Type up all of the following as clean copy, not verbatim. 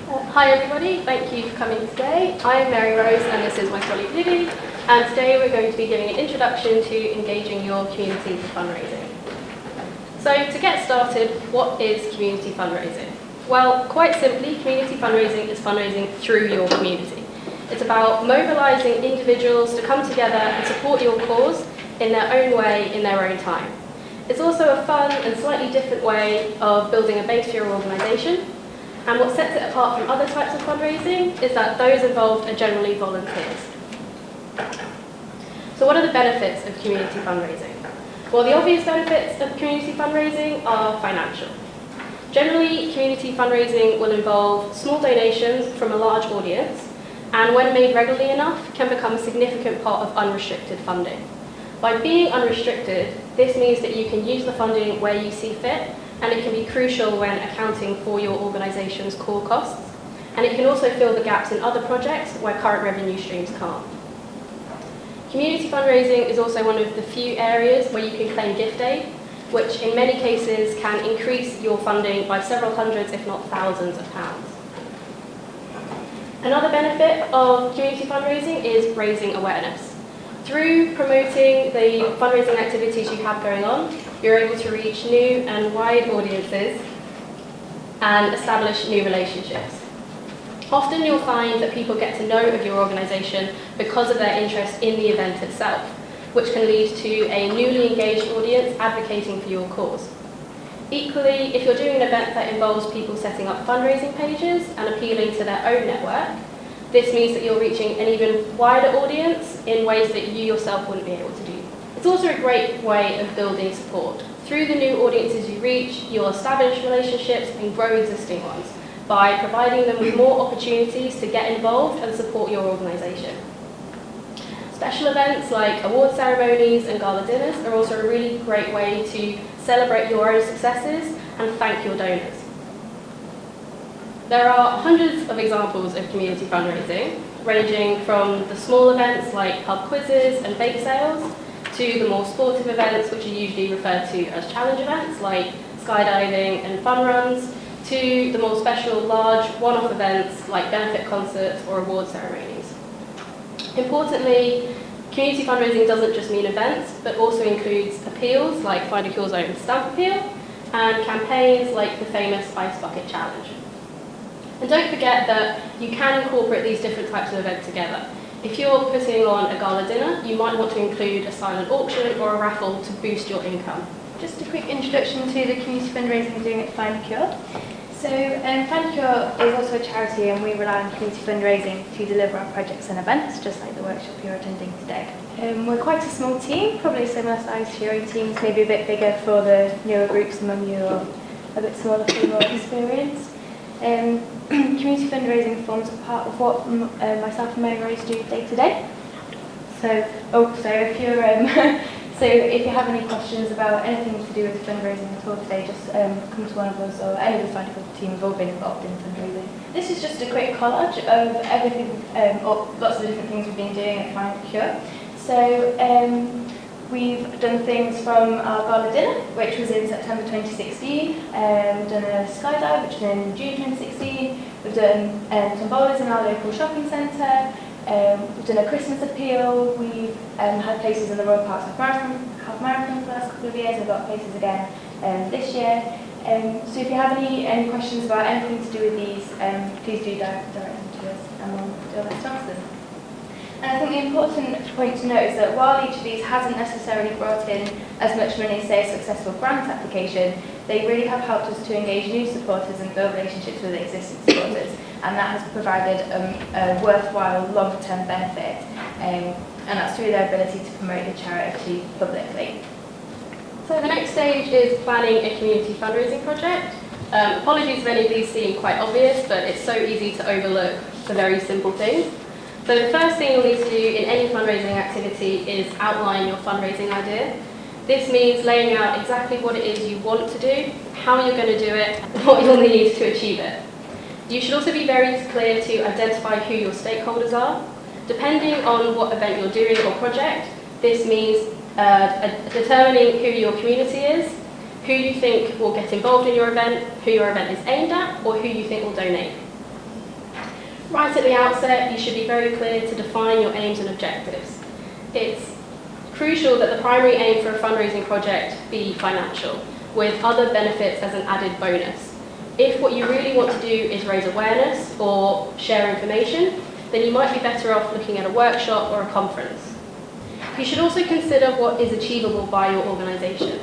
Hi everybody, thank you for coming today. I'm Mary Rose and this is my colleague Libbie, and today we're going to be giving an introduction to engaging your community for fundraising. So to get started, what is community fundraising? Well, quite simply, community fundraising is fundraising through your community. It's about mobilising individuals to come together and support your cause in their own way, in their own time. It's also a fun and slightly different way of building a base for your organisation. And what sets it apart from other types of fundraising is that those involved are generally volunteers. So what are the benefits of community fundraising? Well, the obvious benefits of community fundraising are financial. Generally, community fundraising will involve small donations from a large audience, and when made regularly enough, can become a significant part of unrestricted funding. By being unrestricted, this means that you can use the funding where you see fit, and it can be crucial when accounting for your organisation's core costs, and it can also fill the gaps in other projects where current revenue streams can't. Community fundraising is also one of the few areas where you can claim gift aid, which in many cases can increase your funding by several hundreds, if not thousands of pounds. Another benefit of community fundraising is raising awareness. Through promoting the fundraising activities you have going on, you're able to reach new and wide audiences and establish new relationships. Often you'll find that people get to know of your organisation because of their interest in the event itself, which can lead to a newly engaged audience advocating for your cause. Equally, if you're doing an event that involves people setting up fundraising pages and appealing to their own network, this means that you're reaching an even wider audience in ways that you yourself wouldn't be able to do. It's also a great way of building support. Through the new audiences you reach, you'll establish relationships and grow existing ones by providing them with more opportunities to get involved and support your organisation. Special events like award ceremonies and gala dinners are also a really great way to celebrate your own successes and thank your donors. There are hundreds of examples of community fundraising, ranging from the small events like pub quizzes and bake sales, to the more sportive events, which are usually referred to as challenge events like skydiving and fun runs, to the more special large one-off events like benefit concerts or award ceremonies. Importantly, community fundraising doesn't just mean events, but also includes appeals like Findacure's own stamp appeal, and campaigns like the famous Ice Bucket Challenge. And don't forget that you can incorporate these different types of events together. If you're putting on a gala dinner, you might want to include a silent auction or a raffle to boost your income. Just a quick introduction to the community fundraising we're doing at Findacure. So Findacure is also a charity, and we rely on community fundraising to deliver our projects and events, just like the workshop you're attending today. We're quite a small team, probably similar size to your own teams, maybe a bit bigger for the newer groups among you, or a bit smaller for the more experienced. Community fundraising forms a part of what myself and Mary Rose do day to day. So if you have any questions about anything to do with fundraising at all today, just come to one of us, or any of the Findacure team have all been involved in fundraising. This is just a quick collage of everything, or lots of the different things we've been doing at Findacure. So we've done things from our gala dinner, which was in September 2016. We've done a skydive, which was in June 2016. We've done tombolas in our local shopping centre. We've done a Christmas appeal. We've had places in the Royal Parks Half Marathon for the last couple of years. We've got places again this year. So if you have any questions about anything to do with these, please do direct them to us, and we'll do our best to answer them. And I think the important point to note is that while each of these hasn't necessarily brought in as much money as, say, a successful grant application, they really have helped us to engage new supporters and build relationships with existing supporters, and that has provided a worthwhile long-term benefit, and that's through their ability to promote the charity publicly. So the next stage is planning a community fundraising project. Apologies if any of these seem quite obvious, but it's so easy to overlook the very simple things. So the first thing you'll need to do in any fundraising activity is outline your fundraising idea. This means laying out exactly what it is you want to do, how you're going to do it, and what you'll need to achieve it. You should also be very clear to identify who your stakeholders are. Depending on what event you're doing or project, this means determining who your community is, who you think will get involved in your event, who your event is aimed at, or who you think will donate. Right at the outset, you should be very clear to define your aims and objectives. It's crucial that the primary aim for a fundraising project be financial, with other benefits as an added bonus. If what you really want to do is raise awareness or share information, then you might be better off looking at a workshop or a conference. You should also consider what is achievable by your organisation.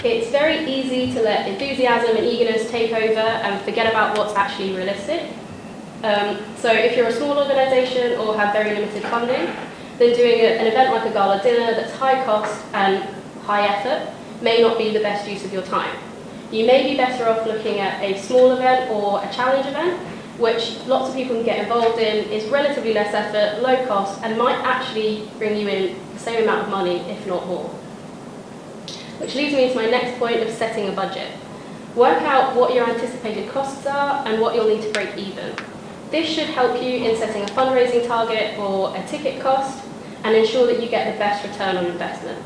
It's very easy to let enthusiasm and eagerness take over and forget about what's actually realistic. So if you're a small organisation or have very limited funding, then doing an event like a gala dinner that's high cost and high effort may not be the best use of your time. You may be better off looking at a small event or a challenge event, which lots of people can get involved in, is relatively less effort, low cost, and might actually bring you in the same amount of money, if not more. Which leads me to my next point of setting a budget. Work out what your anticipated costs are and what you'll need to break even. This should help you in setting a fundraising target or a ticket cost and ensure that you get the best return on investment.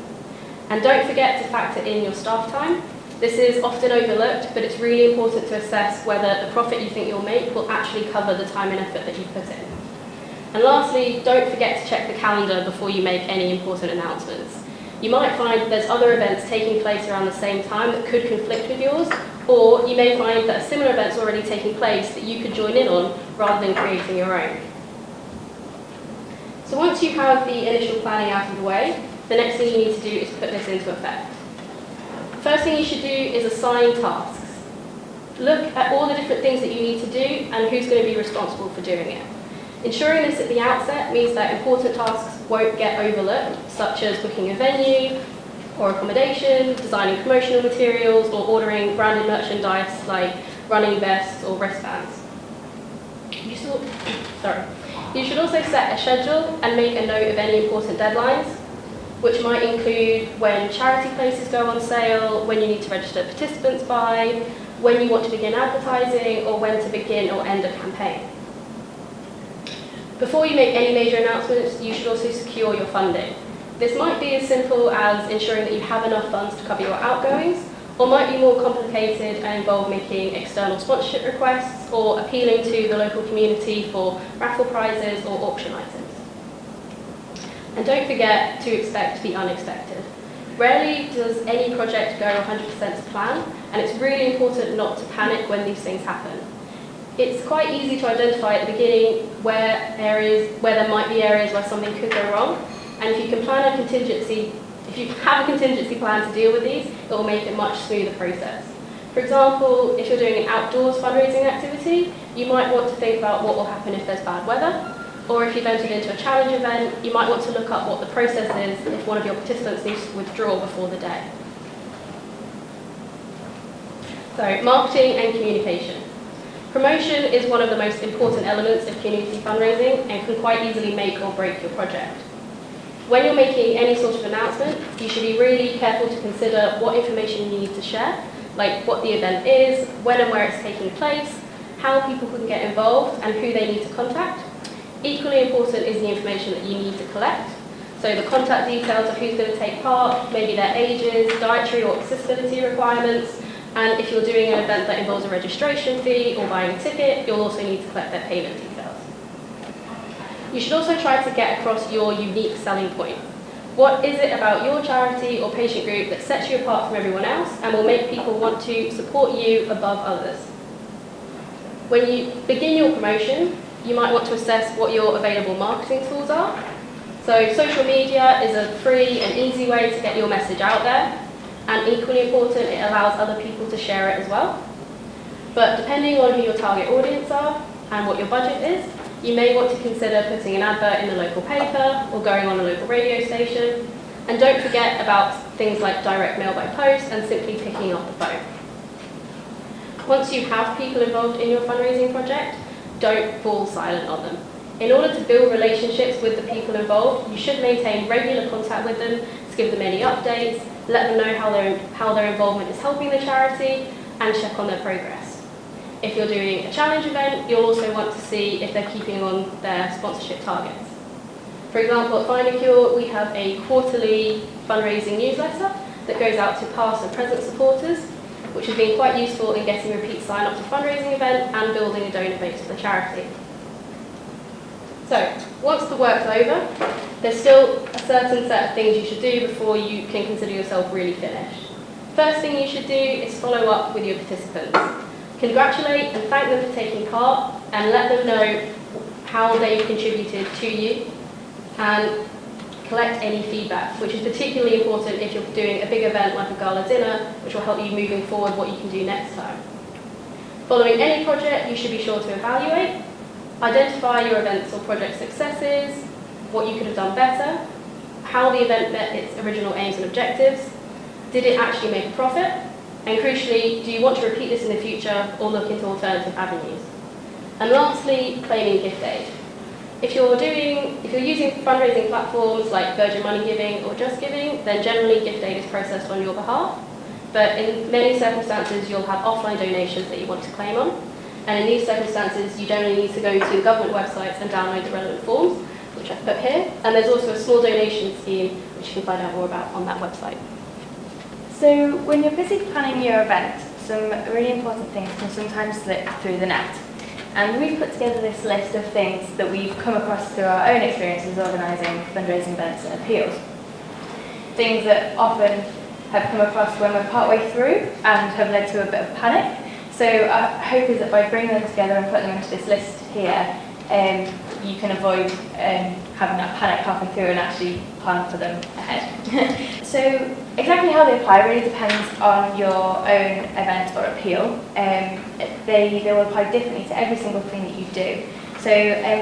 And don't forget to factor in your staff time. This is often overlooked, but it's really important to assess whether the profit you think you'll make will actually cover the time and effort that you put in. And lastly, don't forget to check the calendar before you make any important announcements. You might find there's other events taking place around the same time that could conflict with yours, or you may find that a similar event's already taking place that you could join in on rather than creating your own. So once you have the initial planning out of the way, the next thing you need to do is put this into effect. First thing you should do is assign tasks. Look at all the different things that you need to do and who's going to be responsible for doing it. Ensuring this at the outset means that important tasks won't get overlooked, such as booking a venue or accommodation, designing promotional materials, or ordering branded merchandise like running vests or wristbands. You should also set a schedule and make a note of any important deadlines, which might include when charity places go on sale, when you need to register participants by, when you want to begin advertising, or when to begin or end a campaign. Before you make any major announcements, you should also secure your funding. This might be as simple as ensuring that you have enough funds to cover your outgoings, or might be more complicated and involve making external sponsorship requests or appealing to the local community for raffle prizes or auction items. And don't forget to expect the unexpected. Rarely does any project go 100% to plan, and it's really important not to panic when these things happen. It's quite easy to identify at the beginning where there might be areas where something could go wrong, and if you can plan a contingency, if you have a contingency plan to deal with these, it will make a much smoother process. For example, if you're doing an outdoors fundraising activity, you might want to think about what will happen if there's bad weather. Or if you've entered into a challenge event, you might want to look up what the process is if one of your participants needs to withdraw before the day. So, marketing and communication. Promotion is one of the most important elements of community fundraising and can quite easily make or break your project. When you're making any sort of announcement, you should be really careful to consider what information you need to share, like what the event is, when and where it's taking place, how people can get involved, and who they need to contact. Equally important is the information that you need to collect. So the contact details of who's going to take part, maybe their ages, dietary or accessibility requirements, and if you're doing an event that involves a registration fee or buying a ticket, you'll also need to collect their payment details. You should also try to get across your unique selling point. What is it about your charity or patient group that sets you apart from everyone else and will make people want to support you above others? When you begin your promotion, you might want to assess what your available marketing tools are. So social media is a free and easy way to get your message out there, and equally important, it allows other people to share it as well. But depending on who your target audience are and what your budget is, you may want to consider putting an advert in the local paper or going on a local radio station. And don't forget about things like direct mail by post and simply picking up the phone. Once you have people involved in your fundraising project, don't fall silent on them. In order to build relationships with the people involved, you should maintain regular contact with them to give them any updates, let them know how their involvement is helping the charity, and check on their progress. If you're doing a challenge event, you'll also want to see if they're keeping on their sponsorship targets. For example, at Findacure, we have a quarterly fundraising newsletter that goes out to past and present supporters, which has been quite useful in getting repeat sign-up to fundraising event and building a donor base for the charity. So, once the work's over, there's still a certain set of things you should do before you can consider yourself really finished. First thing you should do is follow up with your participants. Congratulate and thank them for taking part, and let them know how they've contributed to you, and collect any feedback, which is particularly important if you're doing a big event like a gala dinner, which will help you moving forward what you can do next time. Following any project, you should be sure to evaluate, identify your events or project successes, what you could have done better, how the event met its original aims and objectives, did it actually make a profit, and crucially, do you want to repeat this in the future or look into alternative avenues? And lastly, claiming gift aid. If you're using fundraising platforms like Virgin Money Giving or Just Giving, then generally gift aid is processed on your behalf. But in many circumstances, you'll have offline donations that you want to claim on. And in these circumstances, you generally need to go to government websites and download the relevant forms, which I've put here. And there's also a small donation scheme, which you can find out more about on that website. So when you're busy planning your event, some really important things can sometimes slip through the net. And we've put together this list of things that we've come across through our own experiences organising fundraising events and appeals. Things that often have come across when we're partway through and have led to a bit of panic. So our hope is that by bringing them together and putting them into this list here, you can avoid having that panic halfway through and actually plan for them ahead. So exactly how they apply really depends on your own event or appeal. They will apply differently to every single thing that you do. So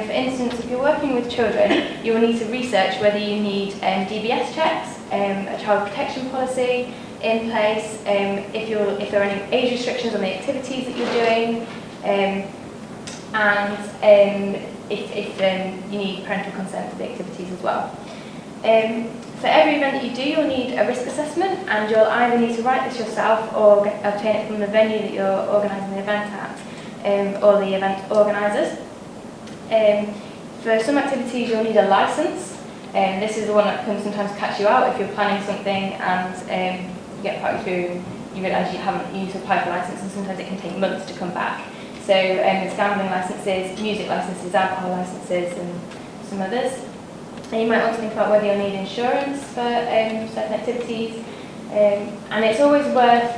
for instance, if you're working with children, you will need to research whether you need DBS checks, a child protection policy in place, if there are any age restrictions on the activities that you're doing, and if you need parental consent for the activities as well. For every event that you do, you'll need a risk assessment, and you'll either need to write this yourself or obtain it from the venue that you're organising the event at, or the event organisers. For some activities, you'll need a licence. This is the one that can sometimes catch you out if you're planning something and you get partway through, you realise you need to apply for a licence, and sometimes it can take months to come back. So there's gambling licences, music licences, alcohol licences, and some others. And you might want to think about whether you'll need insurance for certain activities. And it's always worth,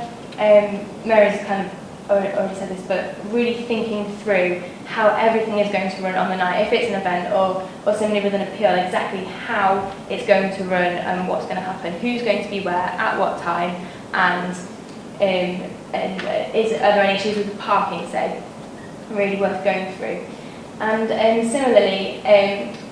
Mary's kind of already said this, but really thinking through how everything is going to run on the night. If it's an event or somebody with an appeal, exactly how it's going to run and what's going to happen, who's going to be where, at what time, and are there any issues with parking, say. Really worth going through. And similarly,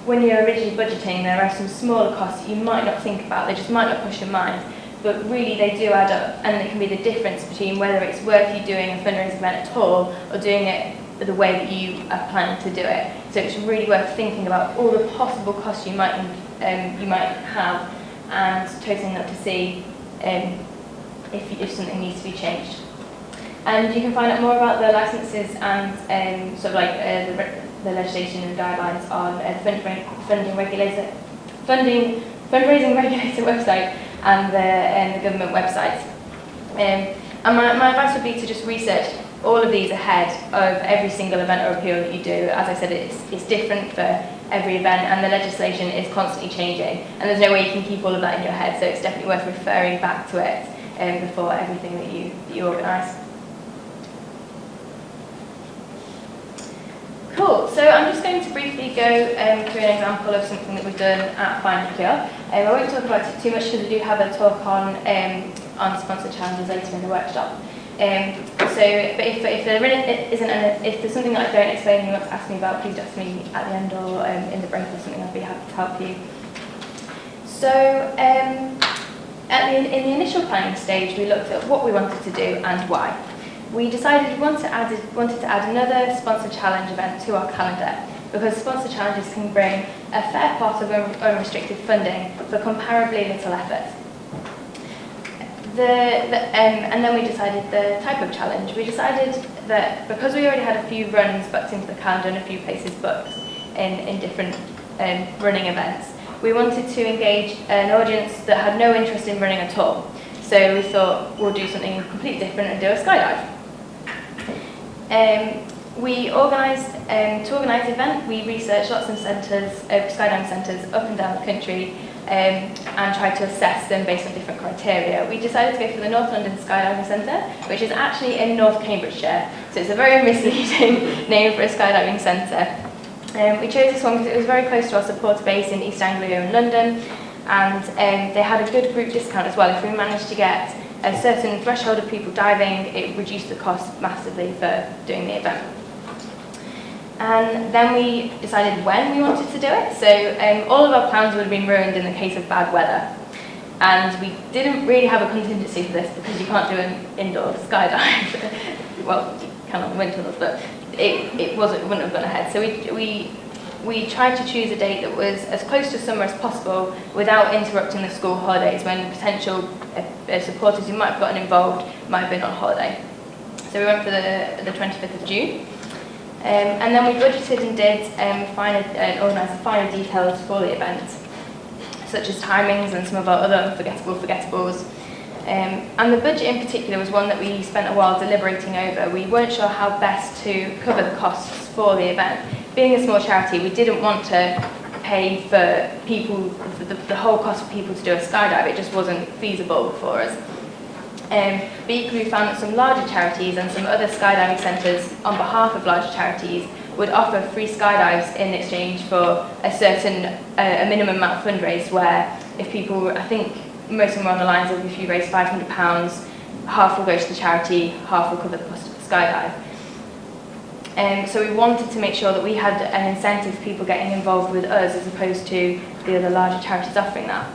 when you're originally budgeting, there are some smaller costs that you might not think about, they just might not cross your mind, but really they do add up, and it can be the difference between whether it's worth you doing a fundraising event at all or doing it the way that you are planning to do it. So it's really worth thinking about all the possible costs you might have, and totaling up to see if something needs to be changed. And you can find out more about the licences and sort of like the legislation and guidelines on the fundraising regulator website and the government website. And my advice would be to just research all of these ahead of every single event or appeal that you do. As I said, it's different for every event, and the legislation is constantly changing, and there's no way you can keep all of that in your head, so it's definitely worth referring back to it before everything that you organise. Cool, so I'm just going to briefly go through an example of something that we've done at Findacure. I won't talk about it too much because we do have a talk on sponsored challenges later in the workshop. But if there's something that I don't explain and you want to ask me about, please ask me at the end or in the break or something. I'd be happy to help you. So in the initial planning stage, we looked at what we wanted to do and why. We decided we wanted to add another sponsor challenge event to our calendar, because sponsor challenges can bring a fair pot of unrestricted funding for comparably little effort. And then we decided the type of challenge. We decided that because we already had a few runs booked into the calendar and a few places booked in different running events, we wanted to engage an audience that had no interest in running at all. So we thought we'll do something completely different and do a skydive. We organised, to organise the event, we researched lots of centres, skydiving centres up and down the country, and tried to assess them based on different criteria. We decided to go for the North London Skydiving Centre, which is actually in North Cambridgeshire, so it's a very misleading name for a skydiving centre. We chose this one because it was very close to our supporter base in East Anglia and London, and they had a good group discount as well. If we managed to get a certain threshold of people diving, it reduced the cost massively for doing the event. And then we decided when we wanted to do it. So all of our plans would have been ruined in the case of bad weather. And we didn't really have a contingency for this because you can't do an indoor skydive. Well, you can on the wind tunnels, but it wouldn't have gone ahead. So we tried to choose a date that was as close to summer as possible without interrupting the school holidays when potential supporters who might have gotten involved might have been on holiday. So we went for the 25th of June. And then we budgeted and did organised the final details for the event, such as timings and some of our other unforgettable forgettables. And the budget in particular was one that we spent a while deliberating over. We weren't sure how best to cover the costs for the event. Being a small charity, we didn't want to pay for people, for the whole cost for people to do a skydive. It just wasn't feasible for us. But equally we found that some larger charities and some other skydiving centres on behalf of larger charities would offer free skydives in exchange for a certain a minimum amount fundraised, where if people, I think most of them are on the lines of if you raise £500, half will go to the charity, half will cover the cost of the skydive. So we wanted to make sure that we had an incentive for people getting involved with us as opposed to the other larger charities offering that.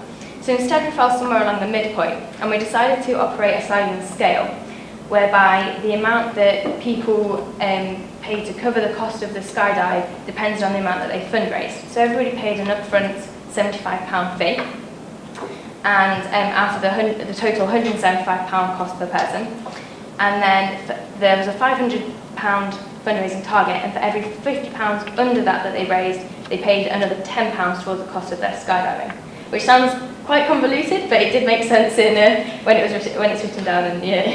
So instead we fell somewhere along the midpoint, and we decided to operate a sliding scale, whereby the amount that people paid to cover the cost of the skydive depended on the amount that they fundraised. So everybody paid an upfront £75 fee, and out of the total £175 cost per person. And then there was a £500 fundraising target, and for every £50 under that they raised, they paid another £10 towards the cost of their skydiving, which sounds quite convoluted, but it did make sense in when it's written down, and yeah,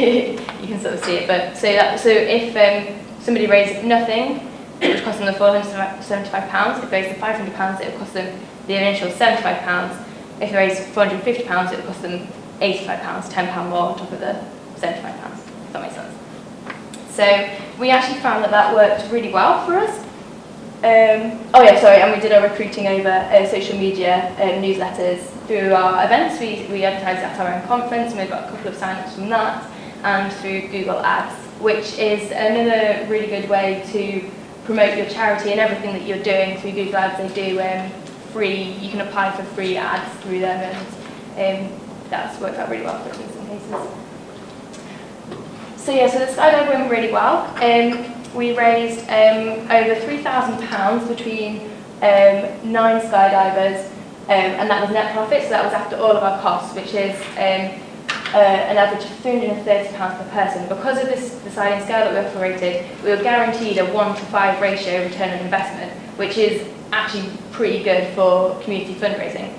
you can sort of see it. But so if somebody raised nothing, it would cost them the £475. If they raised the £500, it would cost them the initial £75. If they raised £450, it would cost them £85, £10 more on top of the £75. If that makes sense. So we actually found that worked really well for us. And we did our recruiting over social media newsletters through our events. We advertised at our own conference, and we got a couple of sign-ups from that, and through Google Ads, which is another really good way to promote your charity and everything that you're doing through Google Ads. They do free, you can apply for free ads through them, and that's worked out really well for us in some cases. So the skydive went really well. We raised over £3,000 between 9 skydivers, and that was net profit, so that was after all of our costs, which is an average of £330 per person. Because of the sliding scale that we operated, we were guaranteed a 1:5 ratio return on investment, which is actually pretty good for community fundraising.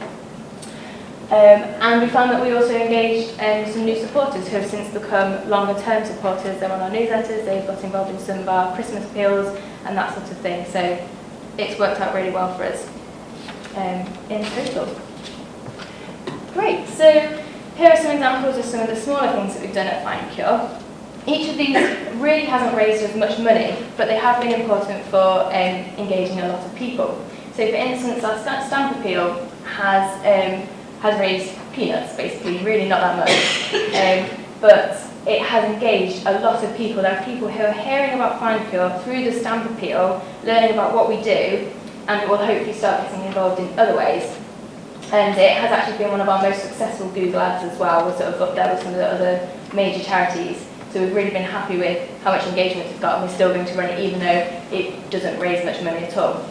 And we found that we also engaged some new supporters who have since become longer-term supporters. They're on our newsletters, they've got involved in some of our Christmas appeals and that sort of thing. So it's worked out really well for us in total. Great, so here are some examples of some of the smaller things that we've done at Findacure. Each of these really hasn't raised as much money, but they have been important for engaging a lot of people. So for instance, our stamp appeal has raised peanuts, basically, really not that much. But it has engaged a lot of people. There are people who are hearing about Findacure through the stamp appeal, learning about what we do, and will hopefully start getting involved in other ways. And it has actually been one of our most successful Google Ads as well. We're sort of up there with some of the other major charities. So we've really been happy with how much engagement it's got, and we're still going to run it even though it doesn't raise much money at all.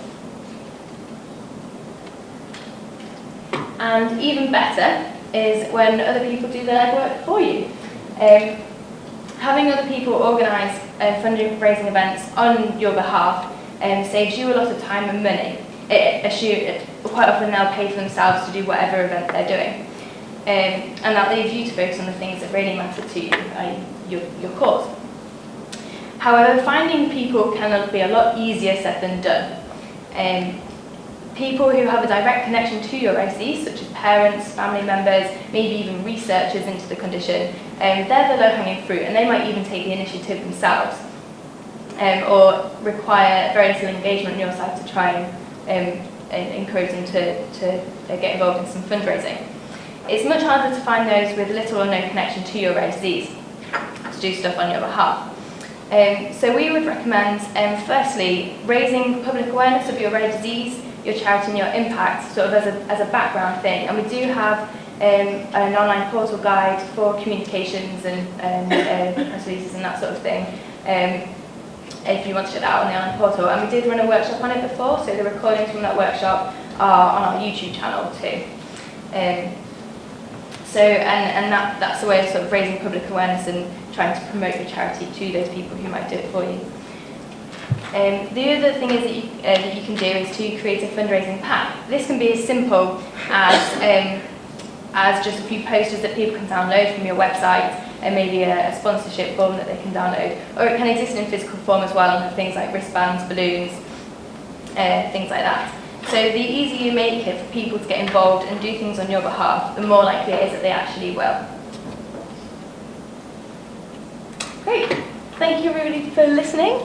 And even better is when other people do the legwork for you. Having other people organise fundraising events on your behalf saves you a lot of time and money. Quite often they'll pay for themselves to do whatever event they're doing. And that leaves you to focus on the things that really matter to you, your cause. However, finding people can be a lot easier said than done. People who have a direct connection to your IC, such as parents, family members, maybe even researchers into the condition, they're the low-hanging fruit, and they might even take the initiative themselves, or require very little engagement on your side to try and encourage them to get involved in some fundraising. It's much harder to find those with little or no connection to your rare disease to do stuff on your behalf. So we would recommend, firstly, raising public awareness of your rare disease, your charity and your impact, sort of as a background thing. And we do have an online portal guide for communications and press releases and that sort of thing, if you want to check that out on the online portal. And we did run a workshop on it before, so the recordings from that workshop are on our YouTube channel too. That's a way of sort of raising public awareness and trying to promote your charity to those people who might do it for you. The other thing is that you can do is to create a fundraising pack. This can be as simple as just a few posters that people can download from your website, and maybe a sponsorship form that they can download. Or it can exist in physical form as well, and have things like wristbands, balloons, things like that. So the easier you make it for people to get involved and do things on your behalf, the more likely it is that they actually will. Great. Thank you everybody for listening.